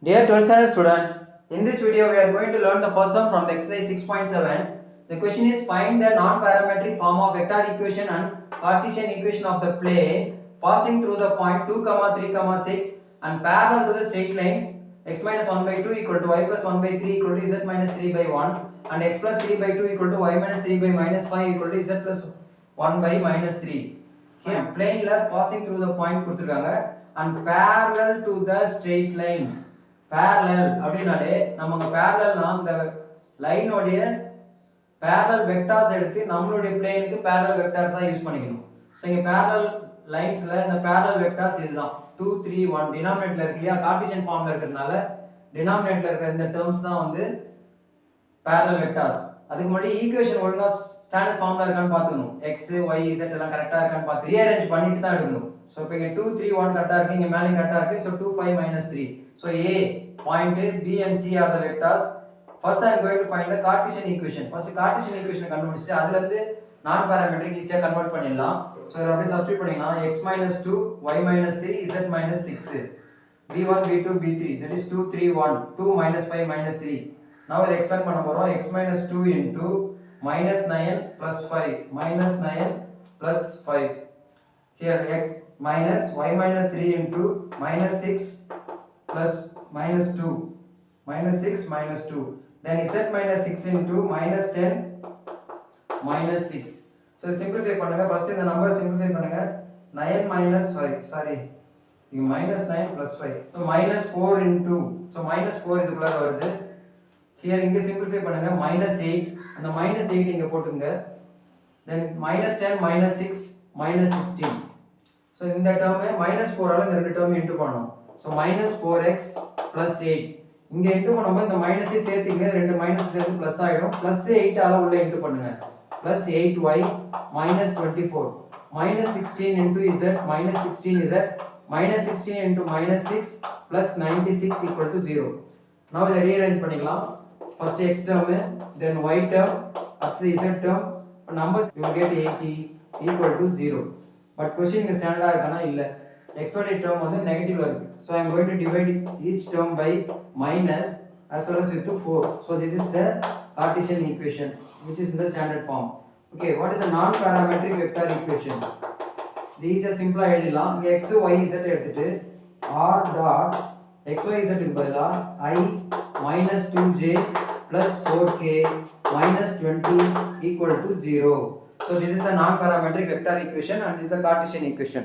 Dear 12th standard students, in this video we are going to learn the first sum from the exercise 6.7. The question is find the non-parametric form of vector equation and Cartesian equation of the plane passing through the point 2, 3, 6 and parallel to the straight lines x minus 1 by 2 equal to y plus 1 by 3 equal to z minus 3 by 1 and x plus 3 by 2 equal to y minus 3 by minus 5 equal to z plus 1 by minus 3. Here plane passing through the point கொடுத்திருக்காங்க and parallel to the straight lines. parallel அப்படினாலே நம்ம parallelனா அந்த line உடைய parallel vectors எடுத்து நம்மளுடைய பிளேனுக்கு parallel vectors ஆ use பண்ணிக்கணும். So இங்க parallel linesல இந்த parallel vectors இதுதான் 2 3 1 டினாமினேட்டர்ல இருக்கு இல்லையா கார்ட்டீசியன் ஃபார்ம்ல இருக்கிறதுனால டினாமினேட்டர்ல இருக்கிற இந்த டேர்ம்ஸ் தான் வந்து parallel vectors. அதுக்கு முன்னாடி ஈக்குவேஷன் ஒழுங்கா ஸ்டாண்டர்ட் ஃபார்ம்ல இருக்கான்னு பாத்துக்கணும். x y z எல்லாம் கரெக்ட்டா இருக்கான்னு பார்த்து ரீஅரேஞ்ச் பண்ணிட்டு தான் எடுக்கணும். சோ இப்போ இங்க 2 3 1 கரெக்ட்டா இருக்கு, இங்க மேலே கரெக்ட்டா இருக்கு. So 2 5 3. So A point B and C are the vectors. First I am going to find the Cartesian equation. First Cartesian equation கண்டுபிடிச்சிட்டு அதுல இருந்து நான் பாராமெட்ரிக் ஈஸியா கன்வர்ட் பண்ணிடலாம். சோ இத அப்படியே சப்ஸ்டிட்யூட் பண்ணிக்கலாம். x - 2 y - 3 z - 6 b1 b2 b3 that is 2 3 1 2 - 5 - 3. Now இத எக்ஸ்பேண்ட் பண்ண போறோம். x - 2 into -9 plus 5 -9 plus 5. Here x minus y - 3 into -6 plus -2 -6 -2. Then z - 6 into -10 -6. So simplify பண்ணுங்க. First இந்த நம்பர் simplify பண்ணுங்க. 9 minus 5 sorry இங்க -9 plus 5. So -4 into so -4 இதுக்குள்ள வருது. Here இங்க simplify பண்ணுங்க. -8 அந்த -8 இங்க போடுங்க. Then -10 -6 -16. So இந்த டேர்ம் -4 ஆல இந்த ரெண்டு டேர்ம் இன்டு பண்ணனும். So -4x plus 8 இங்க இன்டு பண்ணும்போது இந்த மைனஸ் சேர்த்தீங்க ரெண்டு மைனஸ் சேர்த்து பிளஸ் ஆயிடும். பிளஸ் 8 ஆல உள்ள இன்டு பண்ணுங்க. plus 8y minus 24 minus 16 into z minus 16z minus 16 into minus 6 plus 96 equal to 0. Now இத rearrange பண்ணிக்கலாம். First x term then y term அடுத்து z term numbers you will get 80 equal to 0. But question இங்க ஸ்டாண்டர்டா இருக்கானா இல்ல. x ஓட term வந்து நெகட்டிவ்ல இருக்கு. So I am going to divide each term by minus as well as with 4. So this is the Cartesian equation which is in the standard form. Okay, what is a non-parametric vector equation? This is simple எழுதிடலாம். இங்க x y z எடுத்துட்டு r dot x y z க்கு பதிலா I minus 2j plus 4k minus 20 equal to 0. So this is the non-parametric vector equation and this is the Cartesian equation.